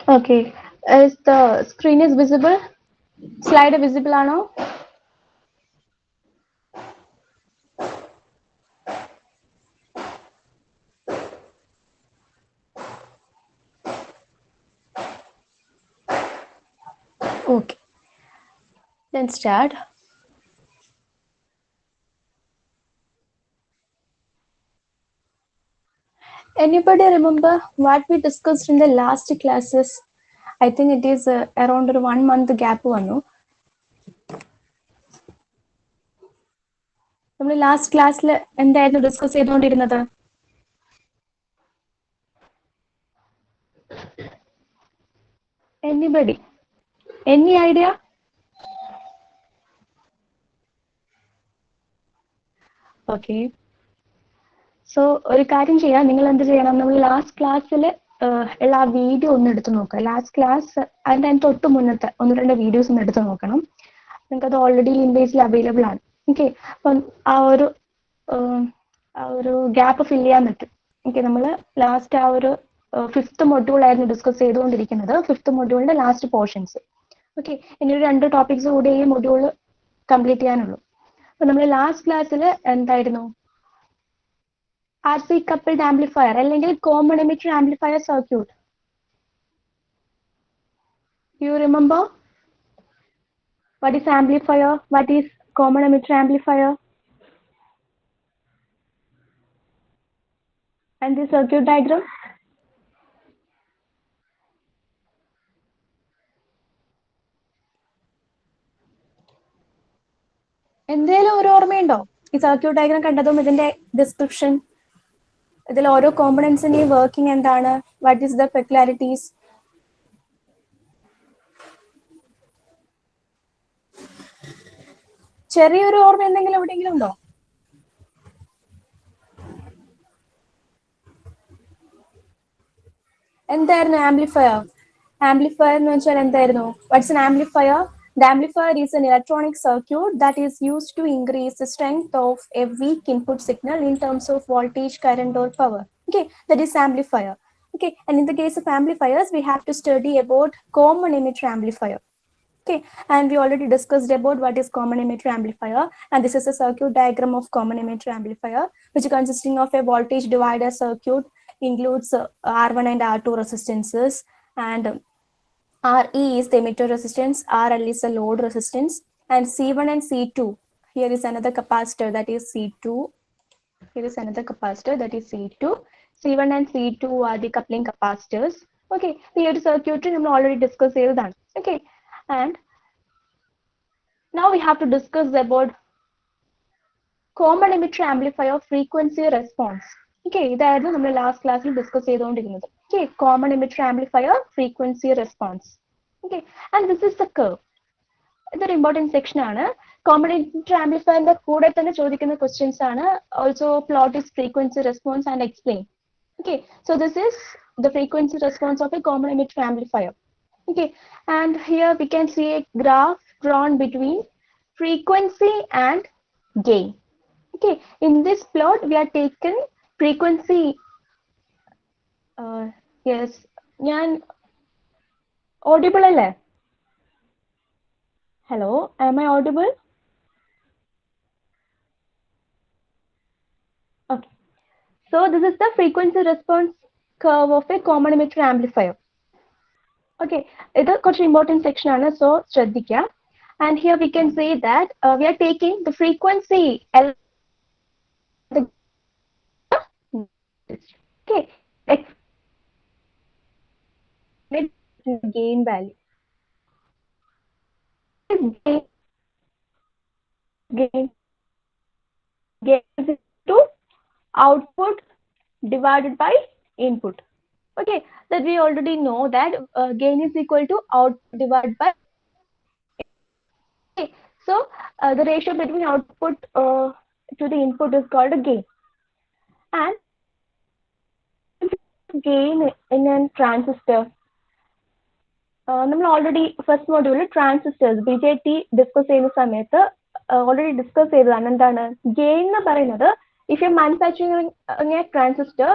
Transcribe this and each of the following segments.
Okay. Is the screen is visible? Slide visible now? Okay. Then start. Anybody remember what we discussed in the last classes? I think it is around a 1 month gap വന്നു. നമ്മൾ last ക്ലാസ്സിൽ എന്തായിരുന്നു discuss ചെയ്തുകൊണ്ടിരുന്നത്? Anybody? Any idea? Okay. So ഒരു കാര്യം ചെയ്യാം, നിങ്ങൾ എന്ത് ചെയ്യണം, നമ്മൾ ലാസ്റ്റ് ക്ലാസ്സിൽ ഉള്ള ആ വീഡിയോ ഒന്ന് എടുത്ത് നോക്കുക. ലാസ്റ്റ് ക്ലാസ് അതിൻ്റെ തൊട്ട് മുന്നത്തെ 1-2 വീഡിയോസ് ഒന്ന് എടുത്ത് നോക്കണം. നിങ്ങൾക്ക് അത് ഓൾറെഡി ലിങ്കേജിൽ അവൈലബിൾ ആണ്. ഓക്കെ. അപ്പം ആ ഒരു ഗ്യാപ്പ് ഫില്ല് ചെയ്യാൻ പറ്റും. ഓക്കെ. നമ്മൾ ലാസ്റ്റ് ആ ഒരു 5th മൊഡ്യൂൾ ആയിരുന്നു ഡിസ്കസ് ചെയ്തുകൊണ്ടിരിക്കുന്നത്. 5th മൊഡ്യൂളിന്റെ ലാസ്റ്റ് പോർഷൻസ്. ഓക്കെ. ഇനി ഒരു 2 ടോപ്പിക്സ് കൂടി ഈ മൊഡ്യൂൾ കംപ്ലീറ്റ് ചെയ്യാനുള്ളൂ. അപ്പൊ നമ്മൾ ലാസ്റ്റ് ക്ലാസ്സിൽ എന്തായിരുന്നു, RC coupled amplifier അല്ലെങ്കിൽ common emitter amplifier circuit. You remember what is amplifier, what is common emitter amplifier, and the circuit diagram? എന്തെങ്കിലും ഒരു ഓർമ്മയുണ്ടോ ഈ സർക്യൂട്ട് ഡയഗ്രാം കണ്ടതും ഇതിന്റെ ഡിസ്ക്രിപ്ഷൻ, ഇതിൽ ഓരോ കോമ്പണൻസിന്റെയും വർക്കിംഗ് എന്താണ്, വാട്ട് ഈസ് ദ പെക്യുലാരിറ്റീസ്? ചെറിയൊരു ഓർമ്മ എന്തെങ്കിലും എവിടെയെങ്കിലും ഉണ്ടോ? എന്തായിരുന്നു ആംപ്ലിഫയർ? ആംപ്ലിഫയർ എന്ന് വെച്ചാൽ എന്തായിരുന്നു? What's an amplifier? The amplifier is an electronic circuit that is used to increase the strength of a weak input signal in terms of voltage, current, or power. Okay, that is amplifier. Okay, and in the case of amplifiers, we have to study about common emitter amplifier. Okay, and we already discussed about what is common emitter amplifier, and this is a circuit diagram of common emitter amplifier, which consisting of a voltage divider circuit, includes R1 and R2 resistances, and RE is the emitter resistance, RL is the load resistance, and C1 and C2. Here is another capacitor, that is C2. Here is another capacitor, that is C2. C1 and C2 are the coupling capacitors. Okay, here circuitry we already discussed that. Okay, and now we have to discuss about common emitter amplifier frequency response. Okay, ഇതായിരുന്നു നമ്മൾ last ക്ലാസ്സിൽ discuss ചെയ്തുകൊണ്ടിരുന്നത്. Okay, common emitter amplifier frequency response. Okay, and this is the curve. ഇതൊരു important section ആണ്. Common emitter ആംപ്ലിഫയറിന്റെ കൂടെ തന്നെ ചോദിക്കുന്ന ക്വസ്റ്റ്യൻസ് ആണ്. Also plot is frequency response and explain. Okay, so this is the frequency response of a common emitter amplifier. Okay, and here we can see a graph drawn between frequency and gain. Okay, in this plot we are taken frequency. Yes, ഞാൻ audible അല്ലേ? Hello, am I audible? Okay, so this is the frequency response curve of a common emitter amplifier. Okay, ഇത് കുറച്ച് important section ആണ്, so ശ്രദ്ധിക്കുക. And here we can say that we are taking the frequency L. Okay, gain value. Gain is to output divided by input. Okay, that we already know that gain is equal to out divided by. Okay, so the ratio between output to the input is called a gain. And gain in a transistor, നമ്മൾ already first മൊഡ്യൂളിൽ transistors BJT discuss ചെയ്യുന്ന സമയത്ത് already discuss ചെയ്തതാണ്. എന്താണ് gain എന്ന് പറയുന്നത്? If you manufacturing a transistor,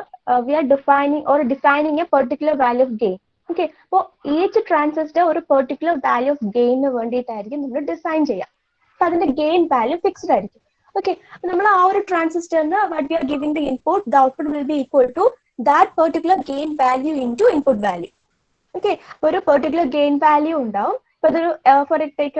we are defining or designing a particular value of gain. Okay, അപ്പോൾ each transistor ഒരു പെർട്ടിക്കുലർ വാല്യൂ ഓഫ് ഗെയിനിന് വേണ്ടിയിട്ടായിരിക്കും നമ്മൾ ഡിസൈൻ ചെയ്യാം. അപ്പൊ അതിന്റെ ഗെയിൻ വാല്യൂ ഫിക്സ്ഡ് ആയിരിക്കും. ഓക്കെ, നമ്മൾ ആ ഒരു ട്രാൻസിസ്റ്ററിന് what we are giving the input, the output will be equal to that particular gain value into input value. Okay, ഒരു പെർട്ടിക്കുലർ ഗെയിൻ വാല്യൂ ഉണ്ടാവും. ഇപ്പൊ ഇതൊരു ഫോർ ടേക്ക്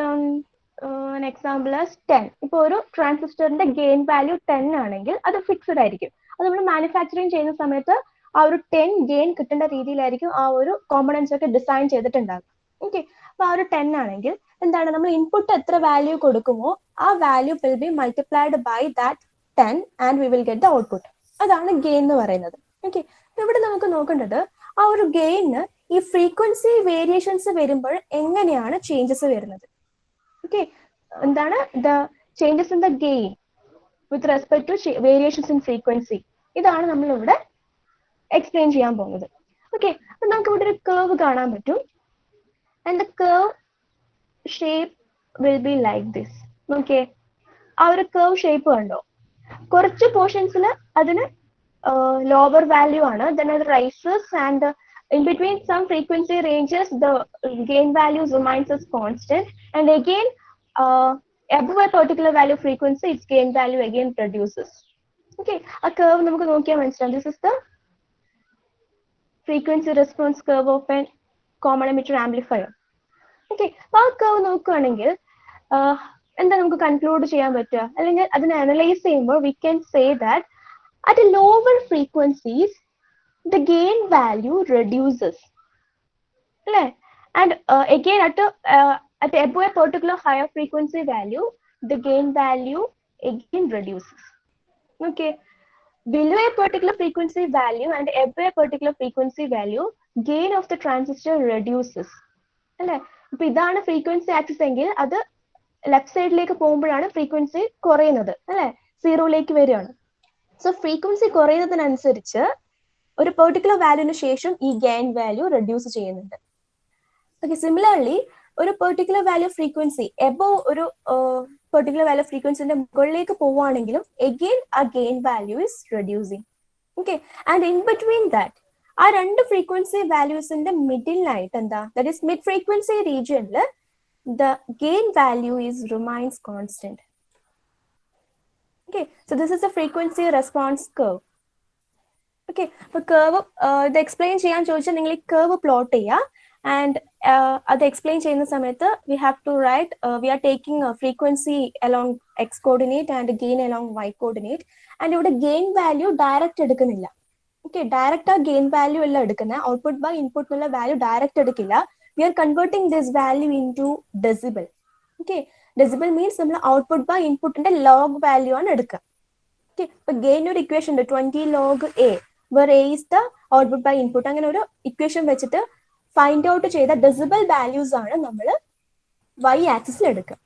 എക്സാമ്പിൾ 10. ഇപ്പൊ ഒരു ട്രാൻസിസ്റ്ററിന്റെ ഗെയിൻ വാല്യൂ 10 ആണെങ്കിൽ അത് ഫിക്സ്ഡ് ആയിരിക്കും. അത് നമ്മൾ മാനുഫാക്ചറിങ് ചെയ്യുന്ന സമയത്ത് ആ ഒരു 10 ഗെയിൻ കിട്ടേണ്ട രീതിയിലായിരിക്കും ആ ഒരു കോമ്പണൻസ് ഒക്കെ ഡിസൈൻ ചെയ്തിട്ടുണ്ടാകും. ഓക്കെ, അപ്പൊ ആ ഒരു 10 ആണെങ്കിൽ എന്താണ്, നമ്മൾ ഇൻപുട്ട് എത്ര വാല്യൂ കൊടുക്കുമോ ആ value will be multiplied by that 10 and we will get the output. അതാണ് ഗെയിൻ എന്ന് പറയുന്നത്. ഓക്കെ, ഇവിടെ നമുക്ക് നോക്കേണ്ടത് ആ ഒരു ഗെയിന് ഈ ഫ്രീക്വൻസി വേരിയേഷൻസ് വരുമ്പോൾ എങ്ങനെയാണ് ചേഞ്ചസ് വരുന്നത്. ഓക്കെ, എന്താണ് the changes in the gain with respect to variations in frequency. ഇതാണ് നമ്മൾ ഇവിടെ എക്സ്പ്ലെയിൻ ചെയ്യാൻ പോകുന്നത്. ഓക്കെ, അപ്പൊ നമുക്ക് ഇവിടെ ഒരു കർവ് കാണാൻ പറ്റും. And the curve shape will be like this. നോക്കിയേ, ആ ഒരു കർവ് ഷേപ്പ് കണ്ടോ? കുറച്ച് പോർഷൻസിൽ അതിന് ലോവർ വാല്യൂ ആണ്, then it rises, and in between some frequency ranges the gain values remains as constant, and again above a particular value frequency its gain value again reduces. Okay, a curve നമുക്ക് നോക്കിയാൽ മനസ്സിലാവും. This is the frequency response curve of an common emitter amplifier. Okay, അപ്പോൾ ആ curve നോക്കുകയാണെങ്കിൽ എന്താ നമുക്ക് conclude ചെയ്യാൻ പറ്റുക, അല്ലെങ്കിൽ അതിനെ അനലൈസ് ചെയ്യുമ്പോൾ we can say that at a lower frequencies the gain value reduces, and again at above a particular higher frequency value the gain value again reduces. Okay, below a particular frequency value and above a particular frequency value gain of the transistor reduces. അല്ലേ, ഇപ്പൊ ഇതാണ് frequency axis എങ്കിൽ അത് left സൈഡിലേക്ക് പോകുമ്പോഴാണ് frequency കുറയുന്നത്, അല്ലെ, സീറോയിലേക്ക് വരികയാണ്. സോ ഫ്രീക്വൻസി കുറയുന്നതിനനുസരിച്ച് ഒരു പെർട്ടിക്കുലർ വാല്യൂവിന് ശേഷം ഈ ഗെയിൻ വാല്യൂ റെഡ്യൂസ് ചെയ്യുന്നുണ്ട്. ഓക്കെ, സിമിലർലി ഒരു പെർട്ടിക്കുലർ വാല്യൂ ഫ്രീക്വൻസി എബോവ് ഒരു പെർട്ടിക്കുലർ വാല്യൂ ഫ്രീക്വൻസിന്റെ മുകളിലേക്ക് പോവുകയാണെങ്കിലും എഗെയിൻ ആ gain value is reducing. Okay, and in between that ആ രണ്ട് ഫ്രീക്വൻസി വാല്യൂസിന്റെ മിഡിലായിട്ട് എന്താ, ദാറ്റ് ഈസ് മിഡ് ഫ്രീക്വൻസി റീജിയനിൽ the gain value is remains constant. Okay, so this is a frequency response curve. Okay, so curve ഇത് explain ചെയ്യാൻ ചോദിച്ചാൽ നിങ്ങൾ ഈ curve plot ചെയ്യുക, ആൻഡ് അത് എക്സ്പ്ലെയിൻ ചെയ്യുന്ന സമയത്ത് we have to write we are taking a frequency along x coordinate and gain along y coordinate, and ഇവിടെ gain value ഡയറക്റ്റ് എടുക്കുന്നില്ല. ഓക്കെ, ഡയറക്റ്റ് ആ ഗെയിൻ വാല്യൂ അല്ല എടുക്കുന്നത്, ഔട്ട്പുട്ട് ബൈ ഇൻപുട്ട് എന്നുള്ള വാല്യൂ ഡയറക്റ്റ് എടുക്കില്ല. We are converting this value into decibel. Okay, decibel means നമ്മൾ output by ഇൻപുട്ടിന്റെ log value ആണ് എടുക്കുക. ഓക്കെ, ഇപ്പൊ ഗെയിൻ ഒരു ഇക്വേഷൻ ഉണ്ട് 20 log a where a is the output by input. അങ്ങനെ ഒരു ഇക്വേഷൻ വെച്ചിട്ട് ഫൈൻഡ് ഔട്ട് ചെയ്ത ഡെസിബൽ വാല്യൂസ് ആണ് നമ്മൾ y ആക്സിസിൽ എടുക്കുക.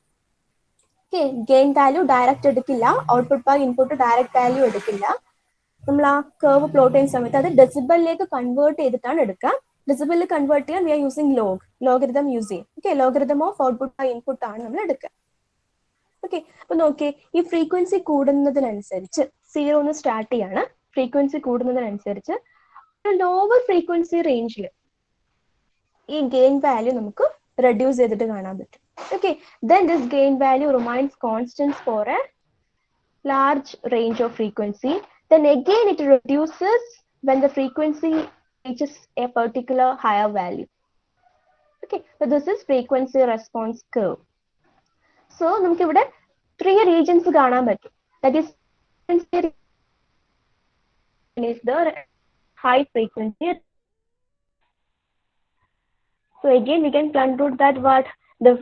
ഓക്കെ, ഗെയിൻ വാല്യൂ ഡയറക്റ്റ് എടുക്കില്ല, output by input direct value എടുക്കില്ല. നമ്മൾ ആ കർവ് പ്ലോട്ട് ചെയ്യുന്ന സമയത്ത് അത് ഡെസിബലിലേക്ക് കൺവേർട്ട് ചെയ്തിട്ടാണ് എടുക്കുക. ഡെസിബലിൽ കൺവേർട്ട് ചെയ്യാൻ we are using logarithm use ചെയ്യും. Okay, logarithm of output by input ആണ് നമ്മൾ എടുക്കുക. ഓക്കെ, അപ്പൊ നോക്കിയേ, ഈ ഫ്രീക്വൻസി കൂടുന്നതിനനുസരിച്ച് 0 സ്റ്റാർട്ട് ചെയ്യാണ്, ഫ്രീക്വൻസി കൂടുന്നതിനനുസരിച്ച് ലോവർ ഫ്രീക്വൻസി റേഞ്ചിൽ ഈ ഗെയിൻ വാല്യൂ നമുക്ക് റെഡ്യൂസ് ചെയ്തിട്ട് കാണാൻ പറ്റും. Okay, then this gain value remains constant for a large range of frequency. Then again it reduces when the frequency reaches a particular higher value. Okay, so this is frequency response curve. So നമുക്ക് ഇവിടെ 3 regions കാണാൻ പറ്റും. That is the high frequency. So again we can conclude that what the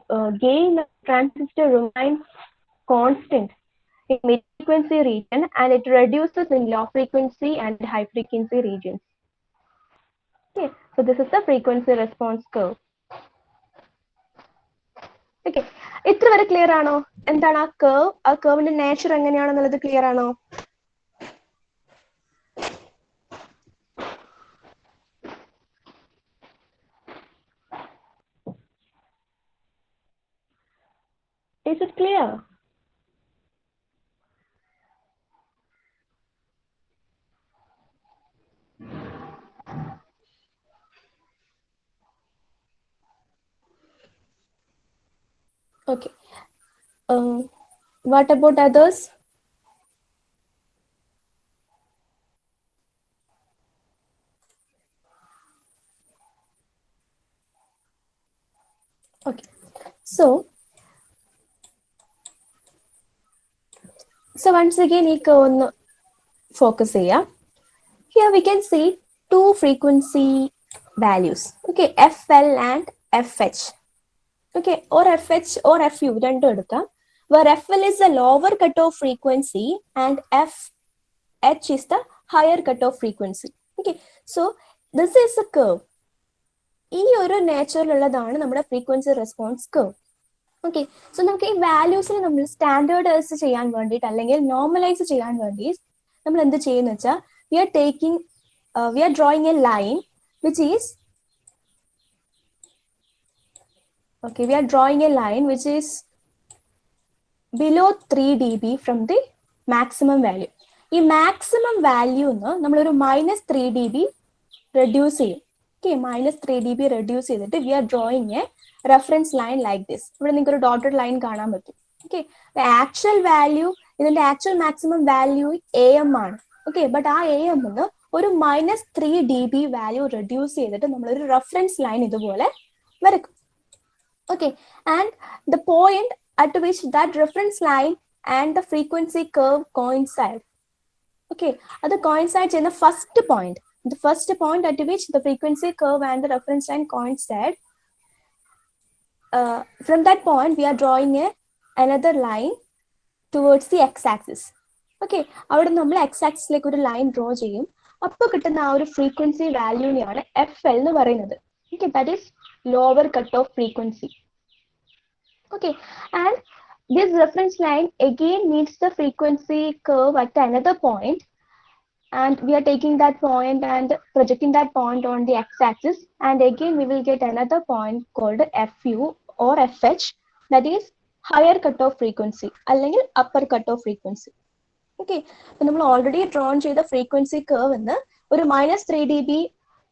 gain of transistor remains constant in mid frequency region and it reduces in low frequency and high frequency regions. Okay, so this is the frequency response curve. Okay, ഇത്ര വരെ clear ആണോ? എന്താണ് ആ curve, ആ കർവിന്റെ nature എങ്ങനെയാണെന്നുള്ളത് clear ആണോ? Is it clear? What about others? Okay. So once again, you can focus here. Here we can see two frequency values. Okay, FL and FH. Okay, or FH or FU, where FL is the lower cutoff frequency and FH is the higher cutoff frequency. Okay, so this is a curve. ഈ ഒരു നേച്ചറിലുള്ളതാണ് നമ്മുടെ frequency response curve. Okay, so നമുക്ക് ഈ വാല്യൂസിൽ നമ്മൾ standardise ചെയ്യാൻ വേണ്ടിയിട്ട് അല്ലെങ്കിൽ normalise ചെയ്യാൻ വേണ്ടി നമ്മൾ എന്ത് ചെയ്യുന്ന വെച്ചാൽ we are drawing a line which is below 3 dB from the maximum value. ഈ മാക്സിമം വാല്യൂന്ന് നമ്മളൊരു -3 dB റെഡ്യൂസ് ചെയ്യും. Okay, -3 dB reduce ചെയ്തിട്ട് we are drawing a reference line like this. ഇവിടെ നിങ്ങൾക്ക് ഒരു dotted line കാണാൻ പറ്റും. Okay, the actual value, ഇതിന്റെ actual maximum value AM ആണ്. Okay, but ആ AM ന്ന് ഒരു -3 dB value reduce ചെയ്തിട്ട് നമ്മളൊരു reference line ഇതുപോലെ വരക്കും. Okay, and the point at which that reference line and the frequency curve coincide. Okay, അത് coincide ചെയ്യുന്ന first point. The first point at which the frequency curve and the reference line coincide, from that point we are drawing another line towards the x-axis. Okay, അവിടെ നമ്മൾ x-axisലേക്ക് ഒരു line draw ചെയ്യും. അപ്പോൾ കിട്ടുന്ന ആ ഒരു ഫ്രീക്വൻസി വാല്യൂനെയാണ് FL എന്ന് പറയുന്നത്. Okay, that is lower cutoff frequency. Okay, and this reference line again meets the frequency curve at another point. And we are taking that point and projecting that point on the x-axis, and again we will get another point called FU or FH, that is higher cutoff frequency അല്ലെങ്കിൽ upper cutoff frequency. Okay, so നമ്മൾ already drawn ചെയ്ത frequency curve എന്ന് ഒരു -3 dB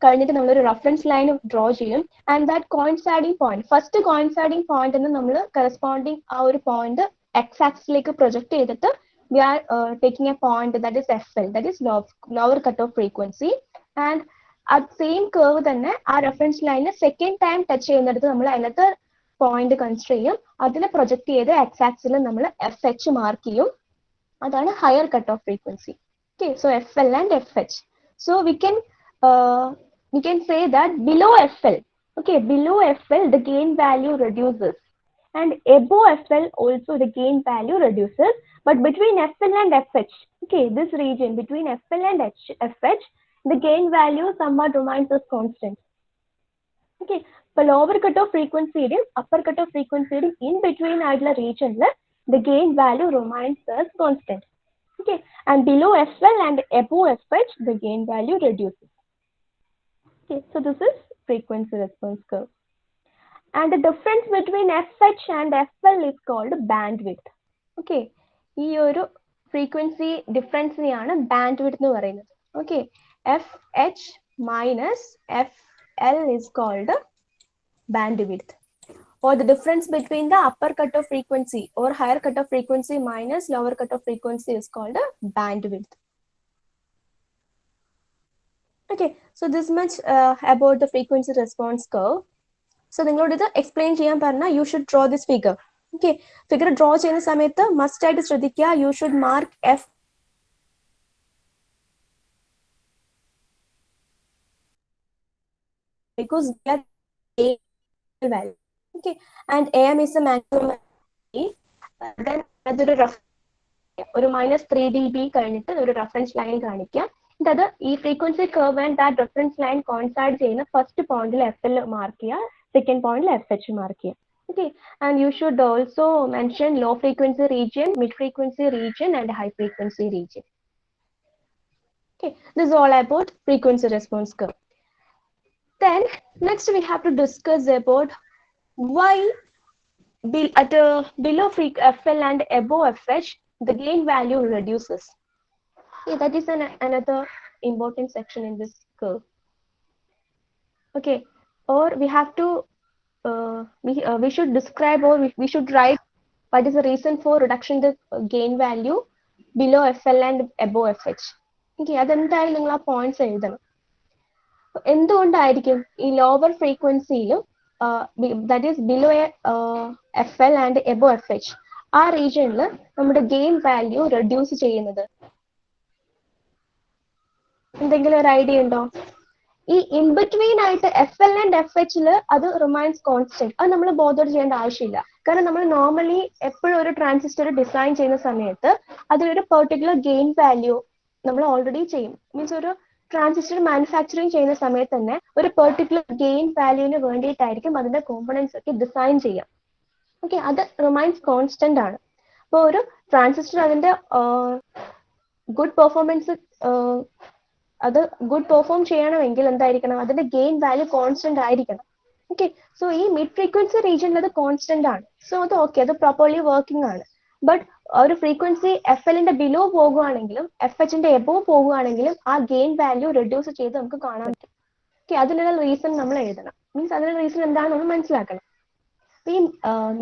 കഴിഞ്ഞിട്ട് നമ്മളൊരു reference line draw ചെയ്യും, and that coinciding point, first coinciding point എന്ന് നമ്മൾ corresponding ആ ഒരു point x-axisലേക്ക് project ചെയ്തിട്ട് we are taking a point that is FL, that is lower cutoff frequency, and at same curve തന്നെ ആ reference line second time touch ചെയ്യുന്നിടത്ത് നമ്മൾ another point consider ചെയ്യും, അതിനെ project ചെയ്ത് x-axis നമ്മൾ FH മാർക്ക് ചെയ്യും, അതാണ് higher cutoff frequency. Okay, so FL and FH. So we can say that below FL, okay, below FL the gain value reduces, and above FL also the gain value reduces, but between FL and FH, okay, this region between FL and FH, the gain value somewhat remains as constant. Okay, for lower cutoff frequency and upper cutoff frequency in between ആയിട്ടുള്ള region the gain value remains as constant. Okay, and below FL and above FH the gain value reduces. Okay, so this is frequency response curve. And the difference between FH and FL is called bandwidth. Okay, ഈ ഒരു frequency difference നെയാണ് bandwidth എന്ന് പറയുന്നത്. Okay, FH minus FL is called bandwidth, or the difference between the upper cutoff frequency or higher cutoff frequency minus lower cutoff frequency is called bandwidth. Okay, so this much about the frequency response curve. So നിങ്ങളോട് ഇത് explain ചെയ്യാൻ പറഞ്ഞാൽ you should draw this figure. Okay, figure draw ചെയ്യുന്ന സമയത്ത് must ആയിട്ട് ശ്രദ്ധിക്കുക, you should mark F because we are A value. Okay, and AM is the maximum value. Then അതൊരു ഒരു -3 dB കഴിഞ്ഞിട്ട് ഒരു റെഫറൻസ് ലൈൻ കാണിക്കുക. അത് ഈ frequency curve and that reference line coincide ചെയ്യുന്ന ഫസ്റ്റ് പോയിന്റിൽ FL മാർക്ക് ചെയ്യുക, സെക്കൻഡ് പോയിന്റിൽ FH മാർക്ക് ചെയ്യുക. Okay, and you should also mention low frequency region, mid frequency region, and high frequency region. Okay, this is all about frequency response curve. Then next we have to discuss about why at below FL and above FH the gain value reduces. Okay, that is another important section in this curve. Okay, or we have to we should describe, or we should write What is the reason for reduction in the gain value below FL and above FH? Okay, അതെന്തായാലും നിങ്ങൾ ആ points എഴുതണം. എന്തുകൊണ്ടായിരിക്കും ഈ lower ഫ്രീക്വൻസിയിലും that is below FL and above FH ആ റീജിയനിൽ നമ്മുടെ ഗെയിൻ വാല്യൂ റെഡ്യൂസ് ചെയ്യുന്നത്? എന്തെങ്കിലും ഒരു ഐഡിയ ഉണ്ടോ? ഈ ഇൻ ബിറ്റ്വീൻ ആയിട്ട് FL ആൻഡ് FH അത് റിമൈൻസ് കോൺസ്റ്റന്റ്. അത് നമ്മൾ ബോധർ ചെയ്യേണ്ട ആവശ്യമില്ല. കാരണം നമ്മൾ നോർമലി എപ്പോഴും ഒരു ട്രാൻസിസ്റ്റർ ഡിസൈൻ ചെയ്യുന്ന സമയത്ത് അതിലൊരു പെർട്ടിക്കുലർ ഗെയിൻ വാല്യൂ നമ്മൾ ഓൾറെഡി ചെയ്യും. മീൻസ് ഒരു ട്രാൻസിസ്റ്റർ മാനുഫാക്ചറിങ് ചെയ്യുന്ന സമയത്ത് തന്നെ ഒരു പെർട്ടിക്കുലർ ഗെയിൻ വാല്യൂവിന് വേണ്ടിയിട്ടായിരിക്കും അതിന്റെ കോമ്പണൻസ് ഒക്കെ ഡിസൈൻ ചെയ്യാം. ഓക്കെ, അത് റിമൈൻസ് കോൺസ്റ്റന്റ് ആണ്. അപ്പോൾ ഒരു ട്രാൻസിസ്റ്റർ അതിന്റെ ഗുഡ് പെർഫോമൻസ് അത് ഗുഡ് പെർഫോം ചെയ്യണമെങ്കിൽ എന്തായിരിക്കണം? അതിന്റെ ഗെയിൻ വാല്യൂ കോൺസ്റ്റന്റ് ആയിരിക്കണം. ഓക്കെ, സോ ഈ മിഡ് ഫ്രീക്വൻസി റീജിയനിൽ അത് കോൺസ്റ്റന്റ് ആണ്. സോ അത് ഓക്കെ, അത് പ്രോപ്പർലി വർക്കിംഗ് ആണ്. ബട്ട് ഒരു ഫ്രീക്വൻസി FLന്റെ ബിലോ പോകുകയാണെങ്കിലും FHന്റെ എബോവ് പോകുകയാണെങ്കിലും ആ ഗെയിൻ വാല്യൂ റെഡ്യൂസ് ചെയ്ത് നമുക്ക് കാണാൻ പറ്റും. ഓക്കെ, അതിനുള്ള റീസൺ നമ്മൾ എഴുതണം. മീൻസ് അതിനുള്ള റീസൺ എന്താണെന്ന് നമ്മൾ മനസ്സിലാക്കണം. ഈ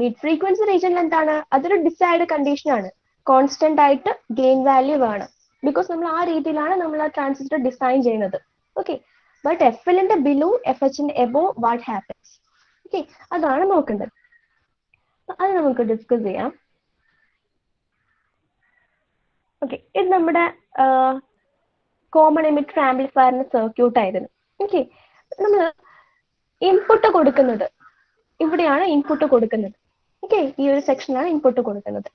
മിഡ് ഫ്രീക്വൻസി റീജിയനിൽ എന്താണ്? അതൊരു ഡിസൈഡ് കണ്ടീഷൻ ആണ്. കോൺസ്റ്റന്റ് ആയിട്ട് ഗെയിൻ വാല്യൂ വേണം. ബിക്കോസ് നമ്മൾ ആ രീതിയിലാണ് നമ്മൾ ആ ട്രാൻസിസ്റ്റർ ഡിസൈൻ ചെയ്യുന്നത്. ഓക്കെ, ബട്ട് FLന്റെ ബിലോ FHന്റെ എബോവ് വാട്ട് ഹാപ്പൻസ്? ഓക്കെ, അതാണ് നോക്കേണ്ടത്. അത് നമുക്ക് ഡിസ്കസ് ചെയ്യാം. ഓക്കെ, ഇത് നമ്മുടെ കോമൺ എമിറ്റർ ആംപ്ലിഫയറിന്റെ സർക്യൂട്ട് ആയിരുന്നു. ഓക്കെ, നമ്മൾ ഇൻപുട്ട് കൊടുക്കുന്നത് ഇവിടെയാണ് ഇൻപുട്ട് കൊടുക്കുന്നത്. ഓക്കെ, ഈ ഒരു സെക്ഷനാണ് ഇൻപുട്ട് കൊടുക്കുന്നത്.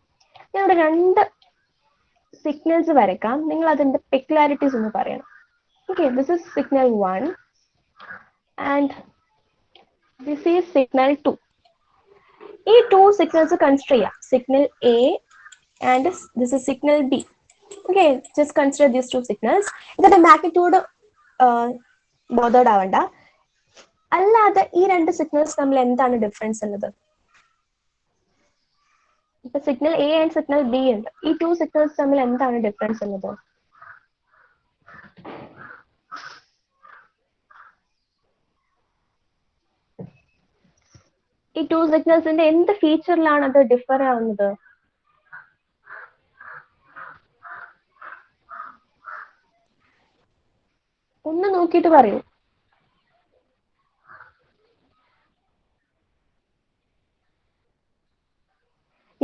ഞാൻ ഇവിടെ രണ്ട് സിഗ്നൽസ് വരയ്ക്കാം. നിങ്ങൾ അതിന്റെ പെക്യുലാരിറ്റീസ് ഒന്ന് പറയണം. Okay, this is signal 1 and this is signal 2. ഈ 2 സിഗ്നൽസ് കൺസിഡർ ചെയ്യാം. Signal A and this is signal B. Okay, just consider these 2 signals. ഇതിന്റെ മാഗ്നിറ്റ്യൂഡ് ബോധേർഡ് ആവണ്ട. അല്ലാതെ ഈ രണ്ട് സിഗ്നൽസ് തമ്മിൽ എന്താണ് ഡിഫറൻസ് ഉള്ളത്? ഇപ്പൊ signal A and signal B ഉണ്ട്. ഈ 2 സിഗ്നൽസ് തമ്മിൽ എന്താണ് ഡിഫറൻസ് ഉള്ളത്? ഈ 2 സിഗ്നൽസിന്റെ എന്ത് ഫീച്ചറിലാണ് അത് ഡിഫർ ആവുന്നത്? ഒന്ന് നോക്കിയിട്ട് പറയൂ.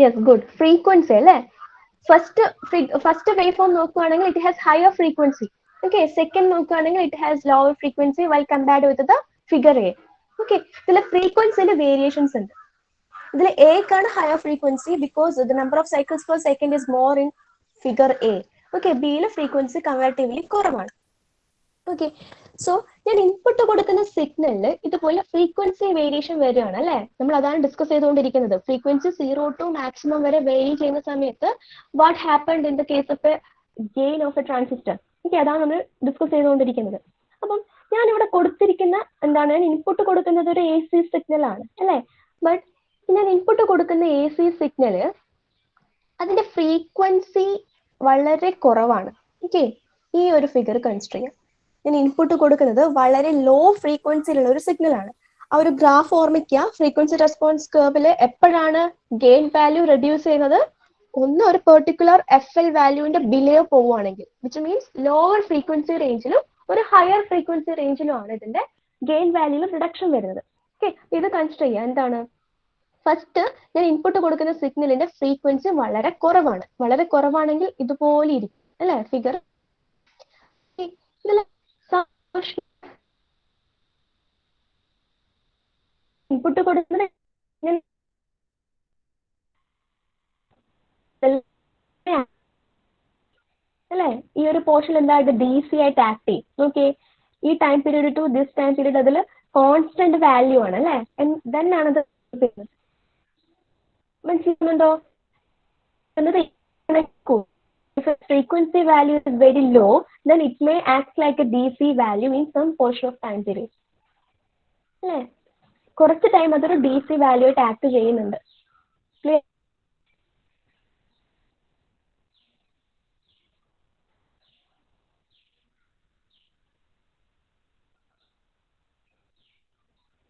Yes, good. ഫ്രീക്വൻസി അല്ലേ? ഫസ്റ്റ് വേവ് ഫോം നോക്കുകയാണെങ്കിൽ it has higher frequency. Okay, second നോക്കുകയാണെങ്കിൽ it has lower frequency while compared with the figure A. Okay, ഇതിൽ ഫ്രീക്വൻസിയിൽ വേരിയേഷൻസ് ഉണ്ട്. ഇതിൽ എക്കാണ് higher frequency because the number of cycles per second is more in figure A. Okay, ബിയിലെ frequency comparatively കുറവാണ്. Okay, so ഞാൻ input കൊടുക്കുന്ന സിഗ്നലില് ഇതുപോലെ ഫ്രീക്വൻസി വേരിയേഷൻ വരികയാണ് അല്ലെ? നമ്മൾ അതാണ് ഡിസ്കസ് ചെയ്തുകൊണ്ടിരിക്കുന്നത്. ഫ്രീക്വൻസി 0 to മാക്സിമം വരെ വേരി ചെയ്യുന്ന സമയത്ത് what happened in the case of A gain of A transistor. Okay, അതാണ് നമ്മൾ ഡിസ്കസ് ചെയ്തുകൊണ്ടിരിക്കുന്നത്. അപ്പം ഞാൻ ഇവിടെ കൊടുത്തിരിക്കുന്ന എന്താണ്? ഇൻപുട്ട് കൊടുക്കുന്നത് ഒരു AC സിഗ്നൽ ആണ് അല്ലെ? ബട്ട് ഞാൻ ഇൻപുട്ട് കൊടുക്കുന്ന AC സിഗ്നല് അതിന്റെ ഫ്രീക്വൻസി വളരെ കുറവാണ്. ഓക്കെ, ഈ ഒരു ഫിഗർ കൺസിഡർ ചെയ്യാം. ഞാൻ ഇൻപുട്ട് കൊടുക്കുന്നത് വളരെ ലോ ഫ്രീക്വൻസിയിലുള്ള ഒരു സിഗ്നൽ ആണ്. ആ ഒരു ഗ്രാഫ് ഓർമ്മിക്കുക. ഫ്രീക്വൻസി റെസ്പോൺസ് കർവില് എപ്പോഴാണ് ഗെയിൻ വാല്യൂ റെഡ്യൂസ് ചെയ്യുന്നത്? ഒന്ന് ഒരു പെർട്ടിക്കുലർ FL വാല്യൂവിന്റെ ബിലോ പോവുകയാണെങ്കിൽ, വിച്ച് മീൻസ് ലോവർ ഫ്രീക്വൻസി റേഞ്ചിലും ഒരു ഹയർ ഫ്രീക്വൻസി റേഞ്ചിലും ആണ് ഇതിന്റെ ഗെയിൻ വാല്യൂവിൽ റിഡക്ഷൻ വരുന്നത്. ഓക്കെ, ഇത് കൺസിഡർ ചെയ്യാം. എന്താണ്? ഫസ്റ്റ് ഞാൻ ഇൻപുട്ട് കൊടുക്കുന്ന സിഗ്നലിന്റെ ഫ്രീക്വൻസി വളരെ കുറവാണ്. വളരെ കുറവാണെങ്കിൽ ഇതുപോലെ ഇരിക്കും അല്ലെ ഫിഗർ? ഇൻപുട്ട് കൊടുക്കുന്നത് അല്ലെ? ഈ ഒരു പോർഷൻ എന്തായിട്ട് DC ആയിട്ട് ആക്ട് ചെയ്യും. ഓക്കെ, ഈ time period to this time period അതിൽ കോൺസ്റ്റന്റ് വാല്യൂ ആണ് അല്ലെ? ദെൻ ആണത് മനസ്സിലാക്കുന്നുണ്ടോ? If a frequency value is very low, then it may act like a DC value in some portion of time period. അല്ലേ? കുറച്ച് time അതൊരു DC value ആയിട്ട് act ചെയ്യുന്നുണ്ട്.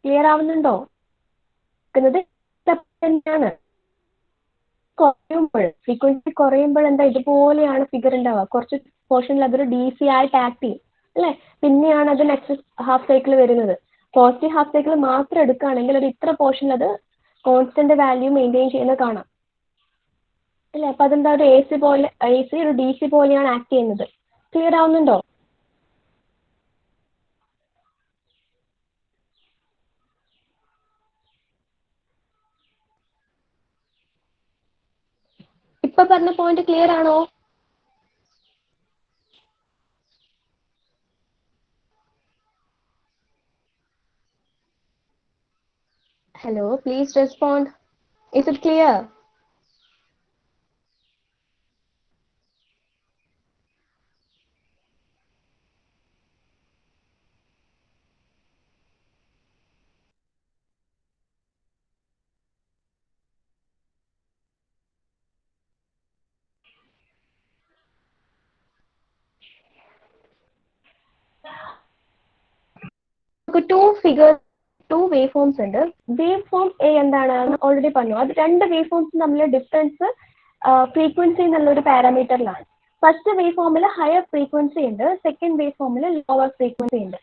Clear ആവുന്നുണ്ടോ? തന്നെയാണ് കുറയുമ്പോൾ എന്താ ഇതുപോലെയാണ് ഫിഗർ ഉണ്ടാവുക. കുറച്ച് പോർഷനിൽ അതൊരു ഡി സി ആയിട്ട് ആക്ട് ചെയ്യും അല്ലെ. പിന്നെയാണ് അത് നെക്സ്റ്റ് ഹാഫ് സൈക്കിൾ വരുന്നത്. പോസിറ്റീവ് ഹാഫ് സൈക്കിൾ മാത്രം എടുക്കുകയാണെങ്കിൽ ഒരു ഇത്ര പോർഷനിൽ അത് കോൺസ്റ്റന്റ് വാല്യൂ മെയിൻറ്റെയിൻ ചെയ്യുന്നത് കാണാം അല്ലെ. അപ്പൊ അതെന്താ ഒരു എ സി ഒരു ഡി സി പോലെയാണ് ആക്ട് ചെയ്യുന്നത്. ക്ലിയർ ആവുന്നുണ്ടോ? ഇപ്പൊ പറഞ്ഞ പോയിന്റ് ക്ലിയർ ആണോ? Hello, please respond. Is it clear? Two figures, two waveforms ഉണ്ട്. Waveform A എന്താണ് ഓൾറെഡി പറഞ്ഞു. അത് രണ്ട് waveforms തമ്മിലുള്ള ഡിഫറൻസ് ഫ്രീക്വൻസി എന്നുള്ളൊരു പാരാമീറ്ററിലാണ്. ഫസ്റ്റ് വേവ്ഫോമിൽ ഹയർ ഫ്രീക്വൻസി ഉണ്ട്, സെക്കൻഡ് വേവ്ഫോമിൽ ലോവർ ഫ്രീക്വൻസി ഉണ്ട്.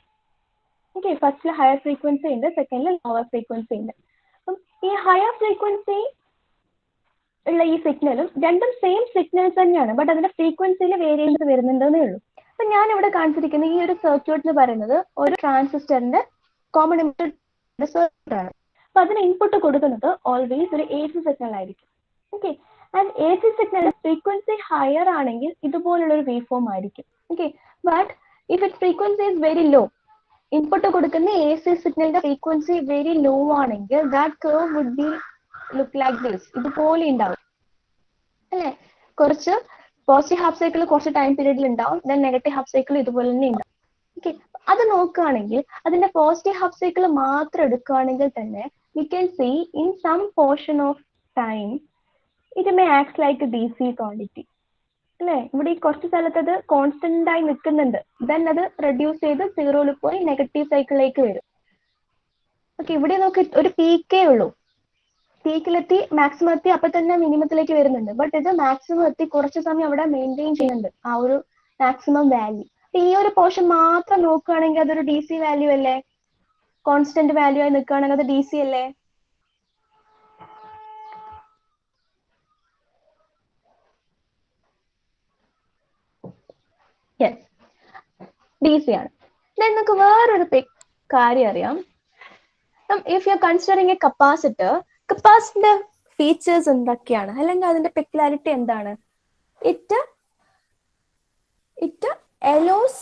ഓക്കെ, ഫസ്റ്റിൽ ഹയർ ഫ്രീക്വൻസി ഉണ്ട്, സെക്കൻഡിൽ ലോവർ ഫ്രീക്വൻസി ഉണ്ട്. അപ്പം ഈ ഹയർ ഫ്രീക്വൻസി ഉള്ള ഈ സിഗ്നലും രണ്ടും സെയിം സിഗ്നൽസ് തന്നെയാണ്, ബട്ട് അതിന്റെ ഫ്രീക്വൻസിയിൽ വേരിയേഷൻസ് വരുന്നുണ്ടെന്നേ ഉള്ളൂ. അപ്പൊ ഞാൻ ഇവിടെ കാണിച്ചിരിക്കുന്ന ഈ ഒരു സർക്യൂട്ട് എന്ന് പറയുന്നത് ഒരു ട്രാൻസിസ്റ്ററിന്റെ കോമൺ ഇൻപുട്ട് സർക്യൂട്ട് ആണ്. അപ്പൊ അതിന് ഇൻപുട്ട് കൊടുക്കുന്നത് ഓൾവേസ് ഒരു എ സി സിഗ്നൽ ആയിരിക്കും. Okay, and A C signal frequency higher ആണെങ്കിൽ ഇതുപോലുള്ള ഒരു വേവ് ഫോം ആയിരിക്കും. Okay, but if it frequency is very low, input കൊടുക്കുന്ന എ സി സിഗ്നലിന്റെ ഫ്രീക്വൻസി വെരി ലോ ആണെങ്കിൽ that curve would be look like this, ഇതുപോലെ ഉണ്ടാവും അല്ലെ. കുറച്ച് പോസിറ്റീവ് ഹാഫ് സൈക്കിൾ കുറച്ച് ടൈം പീരീഡിൽ ഉണ്ടാവും, ദെൻ നെഗറ്റീവ് ഹാഫ് സൈക്കിൾ ഇതുപോലെ തന്നെ ഉണ്ടാവും. ഓക്കെ, അത് നോക്കുകയാണെങ്കിൽ അതിന്റെ പോസിറ്റീവ് ഹാഫ് സൈക്കിൾ മാത്രം എടുക്കുകയാണെങ്കിൽ തന്നെ we can see in some portion of time it may act like D C quantity അല്ലെ. ഇവിടെ ഈ കുറച്ച് സ്ഥലത്ത് അത് കോൺസ്റ്റന്റ് ആയി നിൽക്കുന്നുണ്ട്, ദെൻ അത് റെഡ്യൂസ് ചെയ്ത് സീറോയിൽ പോയി നെഗറ്റീവ് സൈക്കിളിലേക്ക് വരും. ഓക്കെ, ഇവിടെ നമുക്ക് ഒരു പീക്കേ ഉള്ളൂ, പീക്കിലെത്തി മാക്സിമം എത്തി അപ്പൊ തന്നെ മിനിമത്തിലേക്ക് വരുന്നുണ്ട്, ബട്ട് ഇത് മാക്സിമം എത്തി കുറച്ച് സമയം അവിടെ മെയിൻറ്റെയിൻ ചെയ്യുന്നുണ്ട് ആ ഒരു മാക്സിമം വാല്യൂ. ഈ ഒരു പോർഷൻ മാത്രം നോക്കുകയാണെങ്കിൽ അതൊരു ഡി സി വാല്യൂ അല്ലേ, കോൺസ്റ്റന്റ് വാല്യൂ ആയി നിൽക്കുകയാണെങ്കിൽ അത് ഡി സി അല്ലേ. യെസ്, ഡി സി ആണ്. നമുക്ക് വേറൊരു കാര്യം അറിയാം. If you are considering A capacitor, കപ്പാസിറ്ററിന്റെ ഫീച്ചേഴ്സ് എന്തൊക്കെയാണ് അല്ലെങ്കിൽ അതിന്റെ പെക്യുലാരിറ്റി എന്താണ്? It allows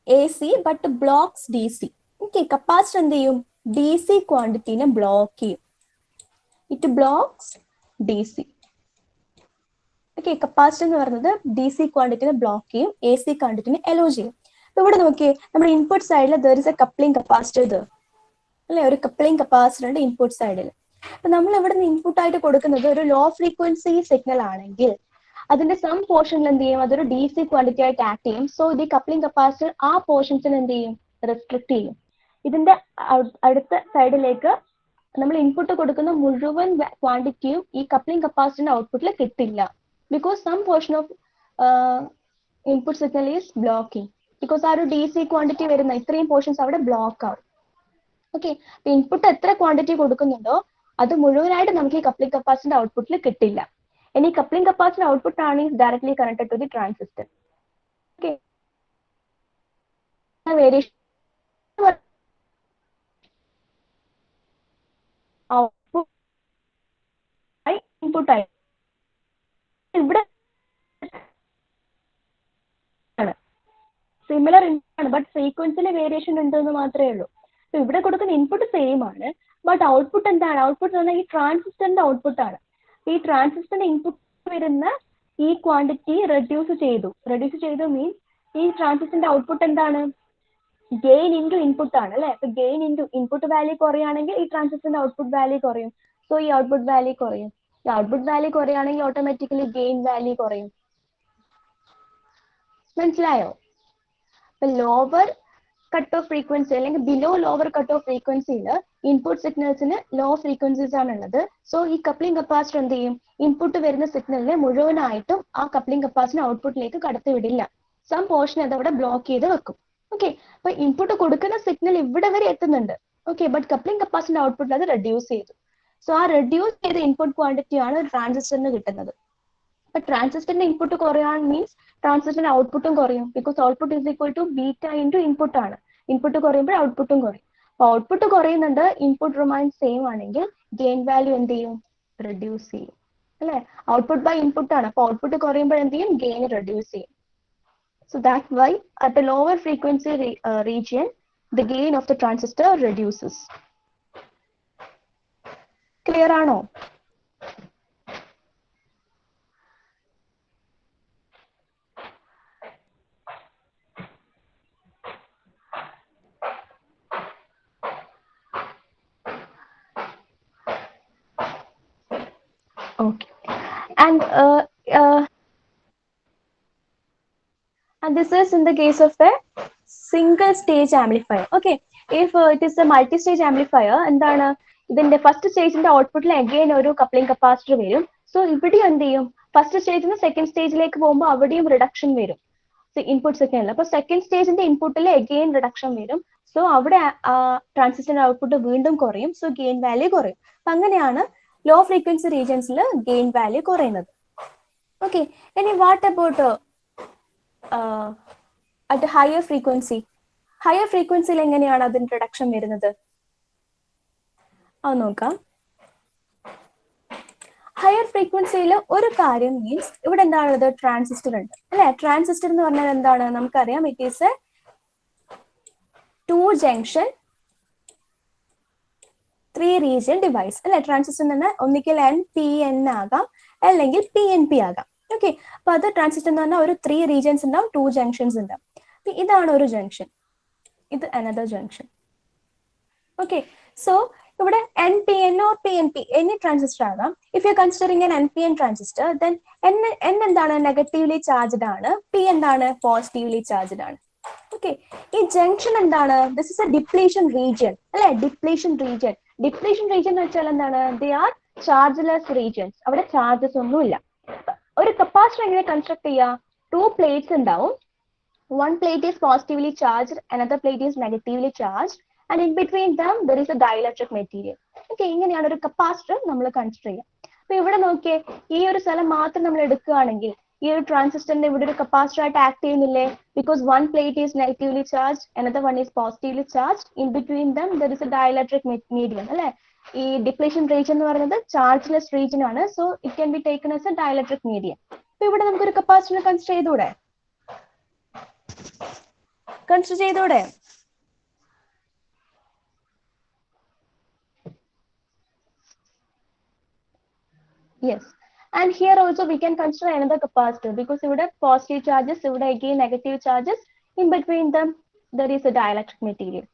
AC but blocks DC. Okay, capacitor എന്ത് ചെയ്യും? ഡി സി ക്വാണ്ടിറ്റിനെ ബ്ലോക്ക് ചെയ്യും. It blocks D C. Okay, capacitor എന്ന് പറയുന്നത് ഡി സി ക്വാണ്ടിറ്റിനെ ബ്ലോക്ക് ചെയ്യും, എ സി ക്വാണ്ടിറ്റിനെ അലോ ചെയ്യും. അപ്പൊ ഇവിടെ നോക്കിയേ, നമ്മുടെ ഇൻപുട്ട് സൈഡിൽ there is A coupling capacitor ഇത് അല്ലെ, ഒരു കപ്ലിംഗ് കപ്പാസിറ്റർ ഉണ്ട് ഇൻപുട്ട് സൈഡിൽ. അപ്പൊ നമ്മൾ ഇവിടെ നിന്ന് ഇൻപുട്ട് ആയിട്ട് കൊടുക്കുന്നത് ഒരു ലോ ഫ്രീക്വൻസി സിഗ്നൽ ആണെങ്കിൽ അതിന്റെ സം പോർഷനിൽ എന്ത് ചെയ്യും? അതൊരു ഡി സി ക്വാണ്ടിറ്റി ആയിട്ട് ആക്ട് ചെയ്യും. സോ ഇത് കപ്ലിംഗ് കപ്പാസിറ്റർ ആ പോർഷൻസിന് എന്ത് ചെയ്യും? റെസ്ട്രിക്ട് ചെയ്യും. ഇതിന്റെ അടുത്ത സൈഡിലേക്ക് നമ്മൾ ഇൻപുട്ട് കൊടുക്കുന്ന മുഴുവൻ ക്വാണ്ടിറ്റിയും ഈ കപ്ലിംഗ് കപ്പാസിറ്ററിന്റെ ഔട്ട്പുട്ടിൽ കിട്ടില്ല, because some portion of input signal is blocking. Because ആ ഒരു ഡി സി ക്വാണ്ടിറ്റി വരുന്ന ഇത്രയും പോർഷൻസ് അവിടെ ബ്ലോക്ക് ആവും. ഓക്കെ, ഇൻപുട്ട് എത്ര ക്വാണ്ടിറ്റി കൊടുക്കുന്നുണ്ടോ അത് മുഴുവനായിട്ട് നമുക്ക് ഈ കപ്ലിംഗ് കപ്പാസിറ്ററിന്റെ ഔട്ട്പുട്ടിൽ കിട്ടില്ല. Any coupling capacitor output is directly connected to the transistor. Okay. Variation output input similar but frequency variation ഉണ്ടെന്ന് മാത്രമേ ഉള്ളൂ. ഇവിടെ കൊടുക്കുന്ന ഇൻപുട്ട് സെയിം ആണ്, ബട്ട് ഔട്ട്പുട്ട് എന്താണ്? ഔട്ട്പുട്ട് പറഞ്ഞാൽ ഈ ട്രാൻസിസ്റ്ററിന്റെ ഔട്ട്പുട്ട് ആണ്. ഈ ട്രാൻസിസ്റ്ററിന്റെ ഇൻപുട്ട് വരുന്ന ഈ ക്വാണ്ടിറ്റി റെഡ്യൂസ് ചെയ്തു മീൻസ് ഈ ട്രാൻസിസ്റ്ററിന്റെ ഔട്ട്പുട്ട് എന്താണ്? ഗെയിൻ ഇൻറ്റു ഇൻപുട്ട് ആണ് അല്ലെ. അപ്പൊ ഗെയിൻ ഇൻറ്റു ഇൻപുട്ട് വാല്യൂ കുറയാണെങ്കിൽ ഈ ട്രാൻസിസ്റ്ററിന്റെ ഔട്ട്പുട്ട് വാല്യൂ കുറയും. സോ ഈ ഔട്ട്പുട്ട് വാല്യൂ കുറയും. ഈ ഔട്ട്പുട്ട് വാല്യൂ കുറയാണെങ്കിൽ ഓട്ടോമാറ്റിക്കലി ഗെയിൻ വാല്യൂ കുറയും. മനസ്സിലായോ? അപ്പൊ ലോവർ കട്ട് ഓഫ് ഫ്രീക്വൻസി അല്ലെങ്കിൽ ബിലോ ലോവർ കട്ട് ഓഫ് ഫ്രീക്വൻസിയിൽ ഇൻപുട്ട് സിഗ്നൽസിന് ലോ ഫ്രീക്വൻസീസ് ആണുള്ളത്. സോ ഈ കപ്ലിംഗ് കപ്പാസിറ്റർ എന്ത് ചെയ്യും, ഇൻപുട്ട് വരുന്ന സിഗ്നലിനെ മുഴുവനായിട്ടും ആ കപ്ലിംഗ് കപ്പാസിറ്റർ ഔട്ട്പുട്ടിലേക്ക് കടത്തിവിടില്ല. സം പോർഷൻ അതവിടെ ബ്ലോക്ക് ചെയ്ത് വെക്കും. ഓക്കെ, അപ്പൊ ഇൻപുട്ട് കൊടുക്കുന്ന സിഗ്നൽ ഇവിടെ വരെ എത്തുന്നുണ്ട്. ഓക്കെ, ബട്ട് കപ്ലിംഗ് കപ്പാസിറ്റർ ഔട്ട്പുട്ടിൽ അത് റെഡ്യൂസ് ചെയ്തു. സോ ആ റെഡ്യൂസ് ചെയ്ത ഇൻപുട്ട് ക്വാണ്ടിറ്റി ആണ് ട്രാൻസിസ്റ്ററിന് കിട്ടുന്നത്. അപ്പൊ ട്രാൻസിസ്റ്ററിന്റെ ഇൻപുട്ട് കുറയാൻ മീൻസ് ട്രാൻസിസ്റ്ററിന്റെ ഔട്ട്പുട്ടും കുറയും. Because output is equal to beta into input ആണ്. ഇൻപുട്ട് കുറയുമ്പോൾ ഔട്ട്പുട്ടും കുറയും. അപ്പൊ ഔട്ട്പുട്ട് കുറയുന്നുണ്ട്, ഇൻപുട്ട് റിമൈൻ സെയിം ആണെങ്കിൽ ഗെയിൻ വാല്യൂ എന്ത് ചെയ്യും, റെഡ്യൂസ് ചെയ്യും അല്ലെ. ഔട്ട്പുട്ട് ബൈ ഇൻപുട്ട് ആണ്. അപ്പൊ ഔട്ട്പുട്ട് കുറയുമ്പോൾ എന്ത് ചെയ്യും, ഗെയിൻ റെഡ്യൂസ് ചെയ്യും. So that's why at a lower frequency region, the gain of the transistor reduces. Clear ആണോ? Okay. And this is in the case of a single stage amplifier. Okay, if it is a multi-stage amplifier, എന്താണ് ഇതിന്റെ first സ്റ്റേജിന്റെ ഔട്ട്പുട്ടിൽ again ഒരു coupling capacitor വരും. So ഇവിടെ എന്ത് ചെയ്യും, first സ്റ്റേജിൽ നിന്ന് സെക്കൻഡ് സ്റ്റേജിലേക്ക് പോകുമ്പോൾ അവിടെയും റിഡക്ഷൻ വരും ഇൻപുട്ട് സിഗ്നലിൽ. അപ്പൊ സെക്കൻഡ് സ്റ്റേജിന്റെ ഇൻപുട്ടിൽ അഗെയിൻ റിഡക്ഷൻ വരും. സോ അവിടെ ട്രാൻസിസ്റ്ററിന്റെ ഔട്ട്പുട്ട് വീണ്ടും കുറയും. സോ ഗെയിൻ വാല്യൂ കുറയും. അപ്പൊ അങ്ങനെയാണ് ലോ ഫ്രീക്വൻസി റീജിയൻസിൽ ഗെയിൻ വാല്യൂ കുറയുന്നത്. ഓക്കെ, ഇനി what about at higher frequency? Higher ഫ്രീക്വൻസിയിൽ എങ്ങനെയാണ് അതിന്റെ റിഡക്ഷൻ വരുന്നത്? അത് നോക്കാം. ഹയർ ഫ്രീക്വൻസിയിൽ ഒരു കാര്യം മീൻസ് ഇവിടെ എന്താണുള്ളത്, ട്രാൻസിസ്റ്റർ ഉണ്ട് അല്ലെ. ട്രാൻസിസ്റ്റർ എന്ന് പറഞ്ഞാൽ എന്താണ് നമുക്കറിയാം, it is A 2 junction 3 region device അല്ലെ. ട്രാൻസിസ്റ്റർ എന്ന് പറഞ്ഞാൽ ഒന്നിക്കൽ NPN ആകാം അല്ലെങ്കിൽ PNP ആകാം. ഓക്കെ, അപ്പൊ അത് ട്രാൻസിസ്റ്റർ എന്ന് പറഞ്ഞാൽ ഒരു 3 regions ഉണ്ടാവും, 2 junctions ഉണ്ടാവും. ഇതാണ് ഒരു ജംഗ്ഷൻ, ഇത് അനദർ ജംഗ്ഷൻ. ഓക്കെ, സോ ഇവിടെ NPN or PNP any transistor ആകാം. If you considering an NPN transistor, then N എന്താണ്, നെഗറ്റീവ്ലി ചാർജ്ഡ് ആണ്, P എന്താണ്, പോസിറ്റീവ്ലി ചാർജ്ഡ് ആണ്. ഓക്കെ, ഈ ജംഗ്ഷൻ എന്താണ്, this is a depletion region അല്ലെ. ഡിപ്ലീഷൻ റീജിയൻ എന്ന് വെച്ചാൽ എന്താണ്, ദേ ആർ ചാർജ്ലെസ് റീജിയൻസ്, അവിടെ ചാർജസ് ഒന്നുമില്ല. ഒരു കപ്പാസിറ്റർ എങ്ങനെ കൺസ്ട്രക്ട് ചെയ്യാം, 2 plates ഉണ്ടാവും. One plate is positively charged, another plate is negatively charged, and in between them there is a dielectric material. Okay, ഇങ്ങനെയാണ് ഒരു കപ്പാസിറ്റർ നമ്മൾ കൺസിഡർ ചെയ്യുക. അപ്പൊ ഇവിടെ നോക്കിയേ, ഈ ഒരു സ്ഥലം മാത്രം നമ്മൾ എടുക്കുകയാണെങ്കിൽ ഈ ഒരു ട്രാൻസിസ്റ്ററിന്റെ ഇവിടെ ഒരു കപ്പാസിറ്റർ ആയിട്ട് ആക്ട് ചെയ്യുന്നില്ലേ? Because one plate is negatively charge, another one is positively charged, in between them there is a dielectric medium അല്ലെ. ഈ ഡിപ്ലീഷൻ റീജിയൻ എന്ന് പറയുന്നത് ചാർജ്ലെസ് റീജിയൻ ആണ്. So it can be taken as A dielectric medium. അപ്പൊ ഇവിടെ നമുക്ക് ഒരു capacitor consider ചെയ്തൂടെ? Yes, and here also we can consider another capacitor because ഇവിടെ positive charges, ഇവിടെ again negative charges, in between them there is a dielectric material.